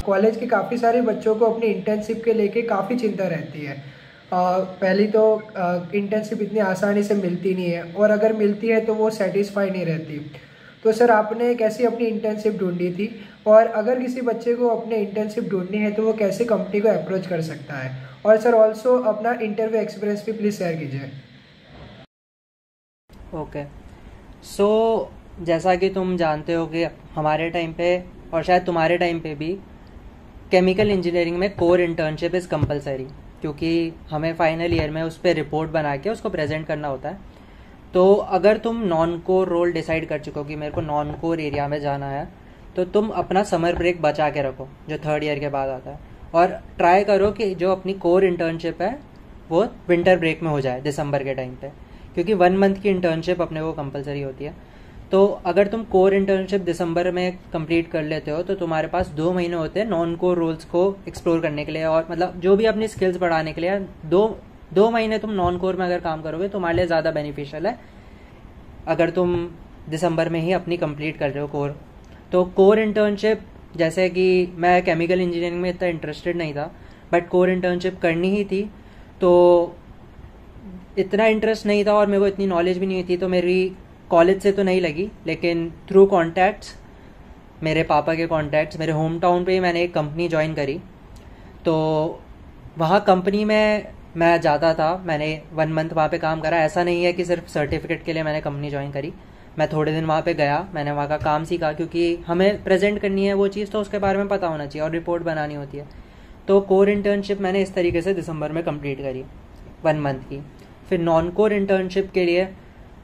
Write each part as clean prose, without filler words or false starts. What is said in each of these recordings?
College के काफ़ी सारे बच्चों को अपनी इंटर्नशिप के लेके काफ़ी चिंता रहती है। पहली तो इंटर्नशिप इतनी आसानी से मिलती नहीं है, और अगर मिलती है तो वो सेटिस्फाई नहीं रहती। तो सर, आपने कैसी अपनी इंटर्नशिप ढूंढी थी, और अगर किसी बच्चे को अपने इंटर्नशिप ढूंढनी है तो वो कैसे कंपनी को अप्रोच कर सकता है? और सर ऑल्सो अपना इंटरव्यू एक्सपीरियंस भी प्लीज़ शेयर कीजिए। ओके, सो जैसा कि तुम जानते हो कि हमारे टाइम पे और शायद तुम्हारे टाइम पे भी केमिकल इंजीनियरिंग में कोर इंटर्नशिप इज़ कंपलसरी, क्योंकि हमें फाइनल ईयर में उस पर रिपोर्ट बना के उसको प्रेजेंट करना होता है। तो अगर तुम नॉन कोर रोल डिसाइड कर चुके हो कि मेरे को नॉन कोर एरिया में जाना है, तो तुम अपना समर ब्रेक बचा के रखो जो थर्ड ईयर के बाद आता है, और ट्राई करो कि जो अपनी कोर इंटर्नशिप है वो विंटर ब्रेक में हो जाए दिसंबर के टाइम पे, क्योंकि 1 मंथ की इंटर्नशिप अपने को कंपलसरी होती है। तो अगर तुम कोर इंटर्नशिप दिसंबर में कंप्लीट कर लेते हो तो तुम्हारे पास 2 महीने होते हैं नॉन कोर रोल्स को एक्सप्लोर करने के लिए, और मतलब जो भी अपनी स्किल्स बढ़ाने के लिए। दो महीने तुम नॉन कोर में अगर काम करोगे तुम्हारे लिए ज़्यादा बेनिफिशियल है, अगर तुम दिसंबर में ही अपनी कंप्लीट कर रहे हो कोर। तो कोर इंटर्नशिप, जैसे कि मैं केमिकल इंजीनियरिंग में इतना इंटरेस्टेड नहीं था, बट कोर इंटर्नशिप करनी ही थी, तो इतना इंटरेस्ट नहीं था और मेरे को इतनी नॉलेज भी नहीं थी, तो मेरी कॉलेज से तो नहीं लगी, लेकिन थ्रू कॉन्टैक्ट्स, मेरे पापा के कॉन्टैक्ट्स, मेरे होम टाउन पे ही मैंने एक कंपनी ज्वाइन करी। तो वहाँ कंपनी में मैं जाता था, मैंने 1 मंथ वहाँ पे काम करा। ऐसा नहीं है कि सिर्फ सर्टिफिकेट के लिए मैंने कंपनी ज्वाइन करी, मैं थोड़े दिन वहाँ पे गया, मैंने वहाँ का काम सीखा, क्योंकि हमें प्रेजेंट करनी है वो चीज़ तो उसके बारे में पता होना चाहिए और रिपोर्ट बनानी होती है। तो कोर इंटर्नशिप मैंने इस तरीके से दिसंबर में कंप्लीट करी 1 मंथ की। फिर नॉन कोर इंटर्नशिप के लिए,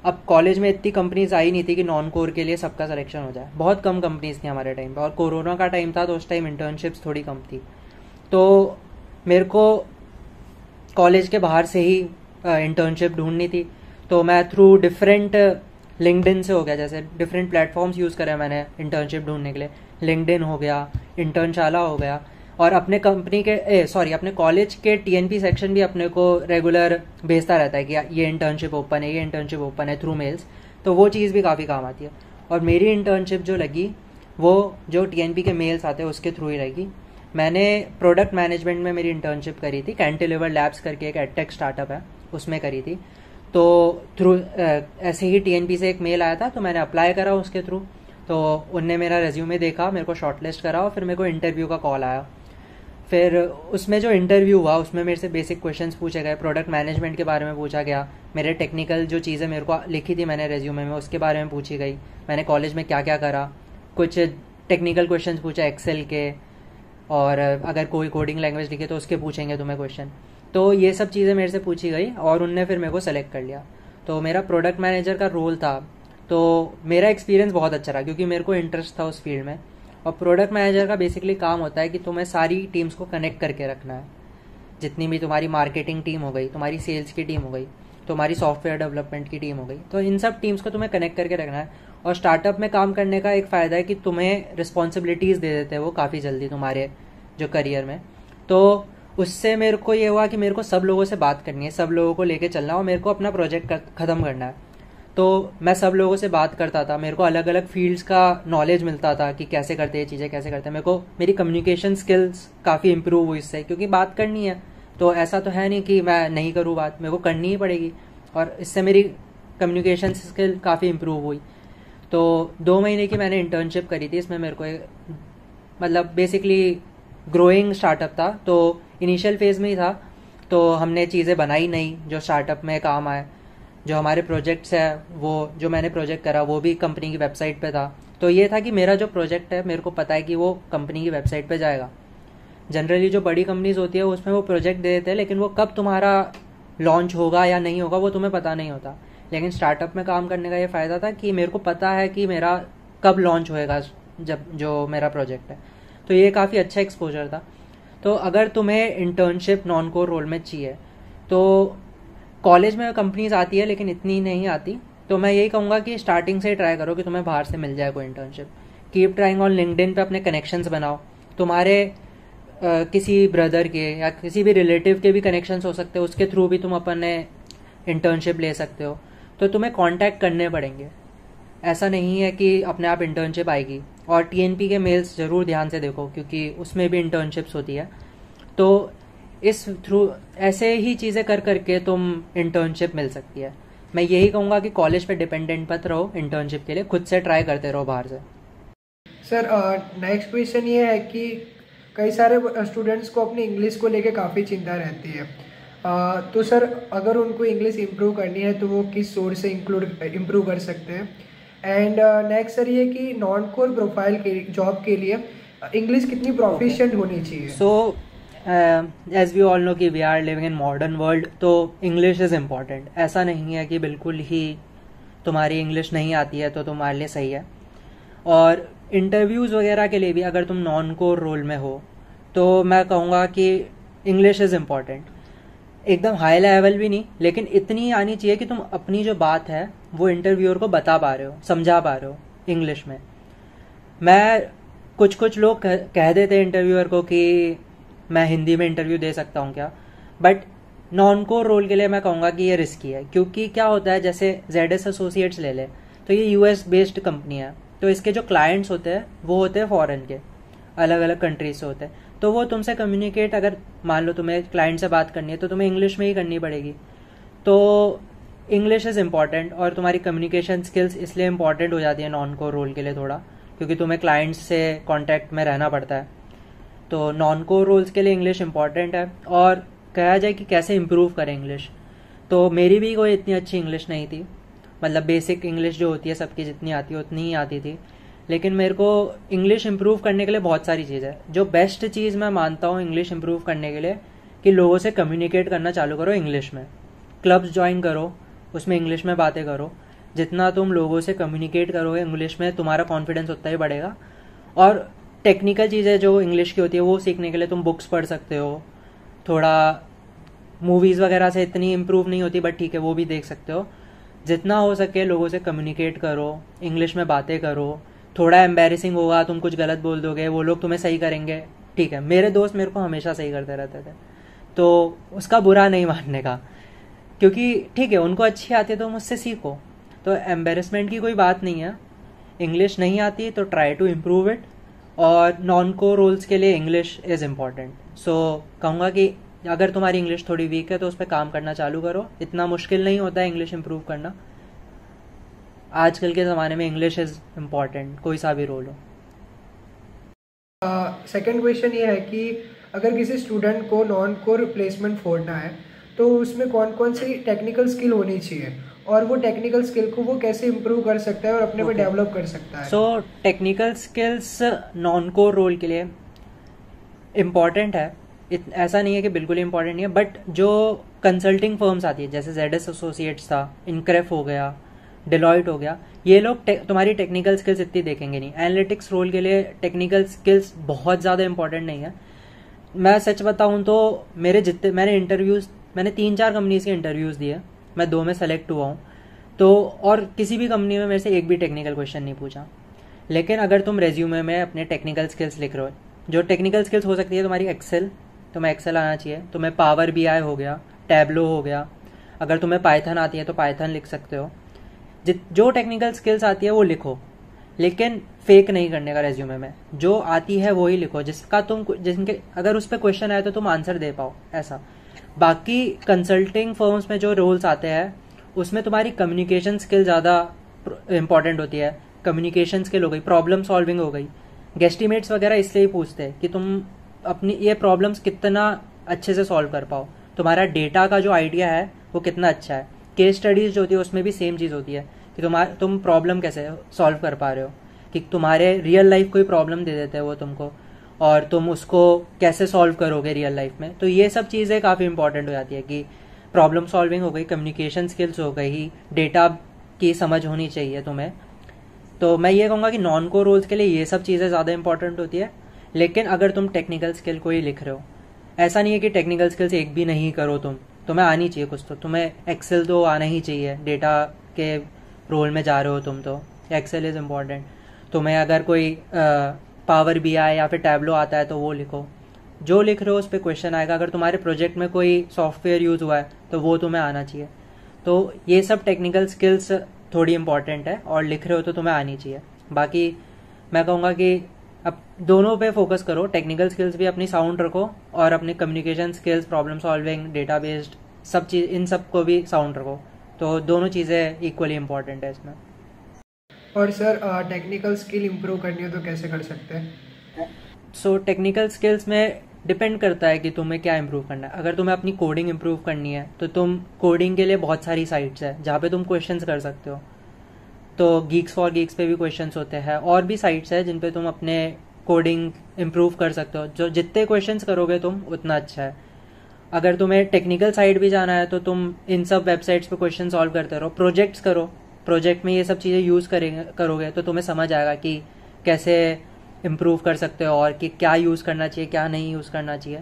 अब कॉलेज में इतनी कंपनीज आई नहीं थी कि नॉन कोर के लिए सबका सिलेक्शन हो जाए, बहुत कम कंपनीज थी हमारे टाइम पे, और कोरोना का टाइम था तो उस टाइम इंटर्नशिप्स थोड़ी कम थी। तो मेरे को कॉलेज के बाहर से ही इंटर्नशिप ढूंढनी थी, तो मैं थ्रू डिफरेंट लिंक्डइन से हो गया, जैसे डिफरेंट प्लेटफॉर्म्स यूज़ करे मैंने इंटर्नशिप ढूंढने के लिए। लिंक्डइन हो गया, इंटर्नशाला हो गया, और अपने कंपनी के अपने कॉलेज के टीएनपी सेक्शन भी अपने को रेगुलर भेजता रहता है कि ये इंटर्नशिप ओपन है, ये इंटर्नशिप ओपन है, थ्रू मेल्स। तो वो चीज़ भी काफ़ी काम आती है। और मेरी इंटर्नशिप जो लगी वो जो टीएनपी के मेल्स आते हैं उसके थ्रू ही लगी। मैंने प्रोडक्ट मैनेजमेंट में मेरी इंटर्नशिप करी थी, कैंटिलीवर लैब्स करके एक एडटेक स्टार्टअप है, उसमें करी थी। तो थ्रू ऐसे ही टीएनपी से एक मेल आया था, तो मैंने अप्लाई करा उसके थ्रू। तो उनने मेरा रेज्यूमे देखा, मेरे को शॉर्टलिस्ट करा, और फिर मेरे को इंटरव्यू का कॉल आया। फिर उसमें जो इंटरव्यू हुआ उसमें मेरे से बेसिक क्वेश्चंस पूछे गए, प्रोडक्ट मैनेजमेंट के बारे में पूछा गया, मेरे टेक्निकल जो चीज़ें मेरे को लिखी थी मैंने रेज्यूमे में उसके बारे में पूछी गई, मैंने कॉलेज में क्या क्या करा, कुछ टेक्निकल क्वेश्चंस पूछा एक्सेल के, और अगर कोई कोडिंग लैंग्वेज लिखे तो उसके पूछेंगे तुम्हें क्वेश्चन। तो ये सब चीज़ें मेरे से पूछी गई और उनने फिर मेरे को सेलेक्ट कर लिया। तो मेरा प्रोडक्ट मैनेजर का रोल था, तो मेरा एक्सपीरियंस बहुत अच्छा रहा क्योंकि मेरे को इंटरेस्ट था उस फील्ड में। और प्रोडक्ट मैनेजर का बेसिकली काम होता है कि तुम्हें सारी टीम्स को कनेक्ट करके रखना है, जितनी भी तुम्हारी मार्केटिंग टीम हो गई, तुम्हारी सेल्स की टीम हो गई, तुम्हारी सॉफ्टवेयर डेवलपमेंट की टीम हो गई, तो इन सब टीम्स को तुम्हें कनेक्ट करके रखना है। और स्टार्टअप में काम करने का एक फ़ायदा है कि तुम्हें रिस्पॉन्सिबिलिटीज़ दे देते हैं वो काफ़ी जल्दी तुम्हारे जो करियर में। तो उससे मेरे को ये हुआ कि मेरे को सब लोगों से बात करनी है, सब लोगों को लेके चलना है, और मेरे को अपना प्रोजेक्ट ख़त्म करना है। तो मैं सब लोगों से बात करता था, मेरे को अलग अलग फील्ड्स का नॉलेज मिलता था कि कैसे करते हैं चीज़ें, कैसे करते हैं। मेरे को मेरी कम्युनिकेशन स्किल्स काफ़ी इंप्रूव हुई इससे, क्योंकि बात करनी है, तो ऐसा तो है नहीं कि मैं नहीं करूँ बात, मेरे को करनी ही पड़ेगी, और इससे मेरी कम्युनिकेशन स्किल काफ़ी इंप्रूव हुई। तो 2 महीने की मैंने इंटर्नशिप करी थी, इसमें मेरे को मतलब बेसिकली ग्रोइंग स्टार्टअप था, तो इनिशियल फेज़ में ही था, तो हमने चीज़ें बनाई नहीं जो स्टार्टअप में काम आए। जो हमारे प्रोजेक्ट्स है, वो जो मैंने प्रोजेक्ट करा वो भी कंपनी की वेबसाइट पे था। तो ये था कि मेरा जो प्रोजेक्ट है मेरे को पता है कि वो कंपनी की वेबसाइट पे जाएगा। जनरली जो बड़ी कंपनीज होती है उसमें वो प्रोजेक्ट दे देते हैं, लेकिन वो कब तुम्हारा लॉन्च होगा या नहीं होगा वो तुम्हें पता नहीं होता। लेकिन स्टार्टअप में काम करने का ये फ़ायदा था कि मेरे को पता है कि मेरा कब लॉन्च होएगा, जब जो मेरा प्रोजेक्ट है। तो ये काफ़ी अच्छा एक्सपोजर था। तो अगर तुम्हें इंटर्नशिप नॉन कोर रोल में चाहिए तो कॉलेज में कंपनीज आती है लेकिन इतनी नहीं आती, तो मैं यही कहूँगा कि स्टार्टिंग से ही ट्राई करो कि तुम्हें बाहर से मिल जाए कोई internship. Keep trying on LinkedIn पे अपने कनेक्शंस बनाओ, तुम्हारे किसी ब्रदर के या किसी भी रिलेटिव के भी कनेक्शंस हो सकते हैं, उसके थ्रू भी तुम अपने इंटर्नशिप ले सकते हो, तो तुम्हें कांटेक्ट करने पड़ेंगे। ऐसा नहीं है कि अपने आप इंटर्नशिप आएगी। और टीएनपी के मेल्स ज़रूर ध्यान से देखो, क्योंकि उसमें भी इंटर्नशिप्स होती है। तो इस थ्रू ऐसे ही चीज़ें कर करके तुम इंटर्नशिप मिल सकती है। मैं यही कहूँगा कि कॉलेज पे डिपेंडेंट मत रहो इंटर्नशिप के लिए, खुद से ट्राई करते रहो बाहर से। सर नेक्स्ट क्वेश्चन ये है कि कई सारे स्टूडेंट्स को अपनी इंग्लिश को लेके काफ़ी चिंता रहती है। तो सर अगर उनको इंग्लिश इम्प्रूव करनी है तो वो किस सोर्स से इम्प्रूव कर सकते हैं? एंड नेक्स्ट सर ये कि नॉन कोर प्रोफाइल के जॉब के लिए इंग्लिश कितनी प्रोफिशिएंट होनी चाहिए? So as we all know कि we are living in modern world, तो इंग्लिश इज़ इम्पॉर्टेंट। ऐसा नहीं है कि बिल्कुल ही तुम्हारी इंग्लिश नहीं आती है तो तुम्हारे लिए सही है। और इंटरव्यूज़ वगैरह के लिए भी अगर तुम नॉन कोर रोल में हो तो मैं कहूँगा कि इंग्लिश इज़ इम्पॉर्टेंट। एकदम हाई लेवल भी नहीं, लेकिन इतनी आनी चाहिए कि तुम अपनी जो बात है वो इंटरव्यूअर को बता पा रहे हो, समझा पा रहे हो इंग्लिश में। मैं कुछ लोग कह देते हैं इंटरव्यूअर को कि मैं हिंदी में इंटरव्यू दे सकता हूँ क्या, बट नॉन कोर रोल के लिए मैं कहूँगा कि ये रिस्की है। क्योंकि क्या होता है, जैसे ZS एसोसिएट्स ले ले, तो ये US बेस्ड कंपनी है, तो इसके जो क्लाइंट्स होते हैं वो होते हैं फॉरेन के, अलग अलग कंट्रीज से होते हैं। तो वो तुमसे कम्युनिकेट, अगर मान लो तुम्हें क्लाइंट से बात करनी है तो तुम्हें इंग्लिश में ही करनी पड़ेगी। तो इंग्लिश इज़ इम्पॉर्टेंट, और तुम्हारी कम्युनिकेशन स्किल्स इसलिए इम्पॉर्टेंट हो जाती है नॉन कोर रोल के लिए थोड़ा, क्योंकि तुम्हें क्लाइंट्स से कॉन्टैक्ट में रहना पड़ता है। तो नॉन कोर रोल्स के लिए इंग्लिश इम्पॉर्टेंट है। और कहा जाए कि कैसे इम्प्रूव करें इंग्लिश, तो मेरी भी कोई इतनी अच्छी इंग्लिश नहीं थी, मतलब बेसिक इंग्लिश जो होती है सबकी जितनी आती है उतनी ही आती थी। लेकिन मेरे को इंग्लिश इम्प्रूव करने के लिए बहुत सारी चीज़ है। जो बेस्ट चीज़ मैं मानता हूँ इंग्लिश इम्प्रूव करने के लिए, कि लोगों से कम्युनिकेट करना चालू करो इंग्लिश में। क्लब्स ज्वाइन करो, उसमें इंग्लिश में बातें करो। जितना तुम लोगों से कम्युनिकेट करोगे इंग्लिश में, तुम्हारा कॉन्फिडेंस उतना ही बढ़ेगा। और टेक्निकल चीज़ें जो इंग्लिश की होती है वो सीखने के लिए तुम बुक्स पढ़ सकते हो। थोड़ा मूवीज़ वगैरह से इतनी इम्प्रूव नहीं होती, बट ठीक है, वो भी देख सकते हो। जितना हो सके लोगों से कम्युनिकेट करो, इंग्लिश में बातें करो। थोड़ा एम्बैरेसिंग होगा, तुम कुछ गलत बोल दोगे, वो लोग तुम्हें सही करेंगे, ठीक है। मेरे दोस्त मेरे को हमेशा सही करते रहते थे, तो उसका बुरा नहीं मानने का, क्योंकि ठीक है उनको अच्छी आती है तो मुझसे सीखो। तो एम्बेरसमेंट की कोई बात नहीं है। इंग्लिश नहीं आती तो ट्राई टू इम्प्रूव इट। और नॉन कोर रोल्स के लिए इंग्लिश इज़ इम्पॉर्टेंट। सो कहूँगा कि अगर तुम्हारी इंग्लिश थोड़ी वीक है तो उस पर काम करना चालू करो। इतना मुश्किल नहीं होता है इंग्लिश इम्प्रूव करना। आजकल के ज़माने में इंग्लिश इज़ इम्पॉर्टेंट, कोई सा भी रोल हो। सेकेंड क्वेश्चन ये है कि अगर किसी स्टूडेंट को नॉन कोर प्लेसमेंट फोड़ना है तो उसमें कौन कौन सी टेक्निकल स्किल होनी चाहिए, और वो टेक्निकल स्किल को वो कैसे इम्प्रूव कर सकता है और अपने में डेवलप कर सकता है? So technical skills non core role के लिए इम्पॉर्टेंट है। ऐसा नहीं है कि बिल्कुल इम्पॉर्टेंट नहीं है, बट जो कंसल्टिंग फर्म्स आती है जैसे ZS एसोसिएट्स था, इनक्रेफ हो गया, डेलॉयट हो गया, ये लोग तुम्हारी टेक्निकल स्किल्स इतनी देखेंगे नहीं। एनालिटिक्स रोल के लिए टेक्निकल स्किल्स बहुत ज़्यादा इंपॉर्टेंट नहीं है। मैं सच बताऊँ तो मैंने 3-4 कंपनीज के इंटरव्यूज़ दिए, मैं 2 में सेलेक्ट हुआ हूँ। तो और किसी भी कंपनी में मेरे से एक भी टेक्निकल क्वेश्चन नहीं पूछा। लेकिन अगर तुम रेज्यूमे में अपने टेक्निकल स्किल्स लिख रहे हो, जो टेक्निकल स्किल्स हो सकती है तुम्हारी एक्सेल, तुम्हें एक्सेल आना चाहिए, तुम्हें पावर BI हो गया, टैबलो हो गया। अगर तुम्हें पाइथन आती है तो पाइथन लिख सकते हो। जो टेक्निकल स्किल्स आती है वो लिखो, लेकिन फेक नहीं करने का रेज्यूमे में। जो आती है वो ही लिखो, जिनके अगर उस पर क्वेश्चन आए तो तुम आंसर दे पाओ, ऐसा। बाकी कंसल्टिंग फर्म्स में जो रोल्स आते हैं उसमें तुम्हारी कम्युनिकेशन स्किल ज़्यादा इंपॉर्टेंट होती है। कम्युनिकेशन स्किल हो गई, प्रॉब्लम सॉल्विंग हो गई। गेस्टिमेट्स वगैरह इसलिए ही पूछते हैं कि तुम अपनी ये प्रॉब्लम्स कितना अच्छे से सॉल्व कर पाओ, तुम्हारा डेटा का जो आइडिया है वो कितना अच्छा है। केस स्टडीज जो होती है उसमें भी सेम चीज़ होती है कि तुम प्रॉब्लम कैसे सॉल्व कर पा रहे हो, कि तुम्हारे रियल लाइफ कोई प्रॉब्लम दे देते हैं वो तुमको, और तुम उसको कैसे सॉल्व करोगे रियल लाइफ में। तो ये सब चीज़ें काफ़ी इंपॉर्टेंट हो जाती है कि प्रॉब्लम सॉल्विंग हो गई, कम्युनिकेशन स्किल्स हो गई, डेटा की समझ होनी चाहिए तुम्हें। तो मैं ये कहूँगा कि नॉन कोर रोल्स के लिए ये सब चीज़ें ज़्यादा इंपॉर्टेंट होती है। लेकिन अगर तुम टेक्निकल स्किल को ही लिख रहे हो, ऐसा नहीं है कि टेक्निकल स्किल्स एक भी नहीं करो, तुम्हें आनी चाहिए कुछ। तो तुम्हें एक्सेल तो आना ही चाहिए, डेटा के रोल में जा रहे हो तुम, तो एक्सेल इज़ इम्पॉर्टेंट। तुम्हें अगर कोई पावर BI या फिर टैबलो आता है तो वो लिखो। जो लिख रहे हो उस पर क्वेश्चन आएगा। अगर तुम्हारे प्रोजेक्ट में कोई सॉफ्टवेयर यूज़ हुआ है तो वो तुम्हें आना चाहिए। तो ये सब टेक्निकल स्किल्स थोड़ी इंपॉर्टेंट है, और लिख रहे हो तो तुम्हें आनी चाहिए। बाकी मैं कहूँगा कि अब दोनों पे फोकस करो, टेक्निकल स्किल्स भी अपनी साउंड रखो और अपने communication skills, problem solving, data based सब चीज़, इन सब को भी साउंड रखो। तो दोनों चीज़ें इक्वली इंपॉर्टेंट है इसमें। और सर टेक्निकल स्किल इम्प्रूव करनी हो तो कैसे कर सकते हैं? सो टेक्निकल स्किल्स में डिपेंड करता है कि तुम्हें क्या इम्प्रूव करना है। अगर तुम्हें अपनी कोडिंग इम्प्रूव करनी है तो तुम कोडिंग के लिए बहुत सारी साइट्स है जहाँ पे तुम क्वेश्चंस कर सकते हो। तो गीक्स फॉर गीक्स पे भी क्वेश्चंस होते हैं, और भी साइट्स है जिन पे तुम अपने कोडिंग इम्प्रूव कर सकते हो। जो जितने क्वेश्चंस करोगे तुम उतना अच्छा है। अगर तुम्हें टेक्निकल साइड भी जाना है तो तुम इन सब वेबसाइट्स पे क्वेश्चन सॉल्व करते रहो, प्रोजेक्ट्स करो। प्रोजेक्ट में ये सब चीज़ें यूज़ करोगे तो तुम्हें समझ आएगा कि कैसे इम्प्रूव कर सकते हो और कि क्या यूज़ करना चाहिए, क्या नहीं यूज़ करना चाहिए।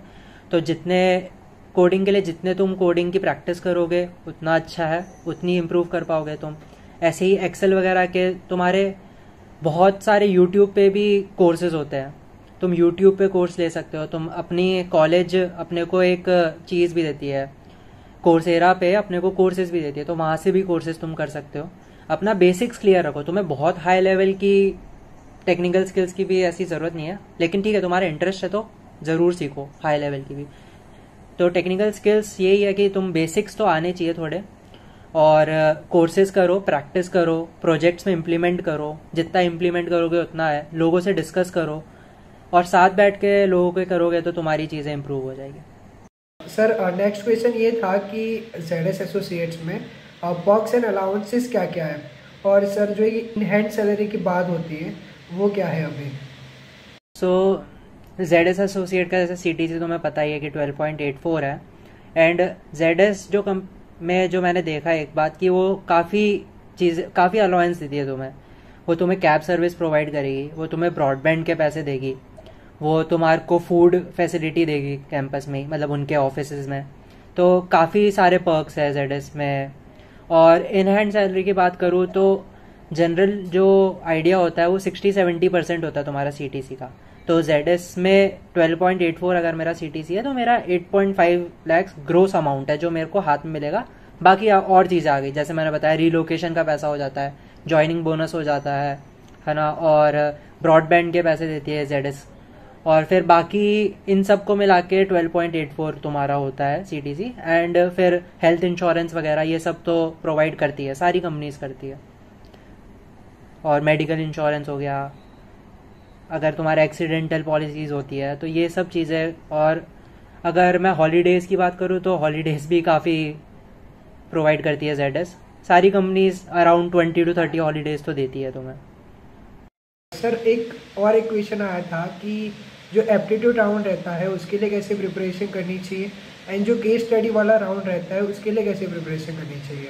तो जितने कोडिंग के लिए जितने तुम कोडिंग की प्रैक्टिस करोगे उतना अच्छा है, उतनी इम्प्रूव कर पाओगे तुम। ऐसे ही एक्सेल वगैरह के तुम्हारे बहुत सारे यूट्यूब पे भी कोर्सेज होते हैं, तुम यूट्यूब पे कोर्स ले सकते हो। तुम अपनी कॉलेज अपने को एक चीज़ भी देती है, कोर्सेरा पे अपने को कोर्सेज भी देती है, तो वहाँ से भी कोर्सेज तुम कर सकते हो। अपना बेसिक्स क्लियर रखो, तुम्हें बहुत हाई लेवल की टेक्निकल स्किल्स की भी ऐसी ज़रूरत नहीं है, लेकिन ठीक है तुम्हारा इंटरेस्ट है तो ज़रूर सीखो हाई लेवल की भी। तो टेक्निकल स्किल्स यही है कि तुम बेसिक्स तो आने चाहिए थोड़े, और कोर्सेज करो, प्रैक्टिस करो, प्रोजेक्ट्स में इम्प्लीमेंट करो। जितना इम्प्लीमेंट करोगे उतना है, लोगों से डिस्कस करो, और साथ बैठ के लोगों के करोगे तो तुम्हारी चीज़ें इम्प्रूव हो जाएगी। सर नेक्स्ट क्वेश्चन ये था कि ZS एसोसिएट्स में पर्क्स एंड अलाउंसेस क्या क्या है, और सर जो ये इन हैंड सैलरी की बात होती है वो क्या है अभी? सो ZS एसोसिएट का जैसे CTC तुम्हें पता ही है कि 12.84 है। एंड ZS जो मैंने देखा है एक बात कि वो काफ़ी अलाउंस देती है तुम्हें। वो तुम्हें कैब सर्विस प्रोवाइड करेगी, वो तुम्हें ब्रॉडबैंड के पैसे देगी, वो तुम्हारे को फूड फैसिलिटी देगी कैंपस में, मतलब उनके ऑफिस में। तो काफ़ी सारे पर्क्स है ZS में। और इन हैंड सैलरी की बात करूँ तो जनरल जो आइडिया होता है वो 60-70% होता है तुम्हारा CTC का। तो ZS में 12.84 अगर मेरा CTC है तो मेरा 8.5 लाख ग्रोस अमाउंट है जो मेरे को हाथ में मिलेगा। बाकी और चीज़ें आ गई, जैसे मैंने बताया रिलोकेशन का पैसा हो जाता है, ज्वाइनिंग बोनस हो जाता है ना, और ब्रॉडबैंड के पैसे देती है ZS। और फिर बाकी इन सब को मिला के 12.84 तुम्हारा होता है CTC। एंड फिर हेल्थ इंश्योरेंस वगैरह ये सब तो प्रोवाइड करती है, सारी कंपनीज करती है। और मेडिकल इंश्योरेंस हो गया, अगर तुम्हारा एक्सीडेंटल पॉलिसीज़ होती है तो ये सब चीज़ें। और अगर मैं हॉलीडेज़ की बात करूँ तो हॉलीडेज़ भी काफ़ी प्रोवाइड करती है ZS। सारी कंपनीज अराउंड 20 to 30 हॉलीडेज़ तो देती है तुम्हें। सर एक क्वेश्चन आया था कि जो एप्टीट्यूड राउंड रहता है उसके लिए कैसे प्रिपरेशन करनी चाहिए, एंड जो केस स्टडी वाला राउंड रहता है उसके लिए कैसे प्रिपरेशन करनी चाहिए?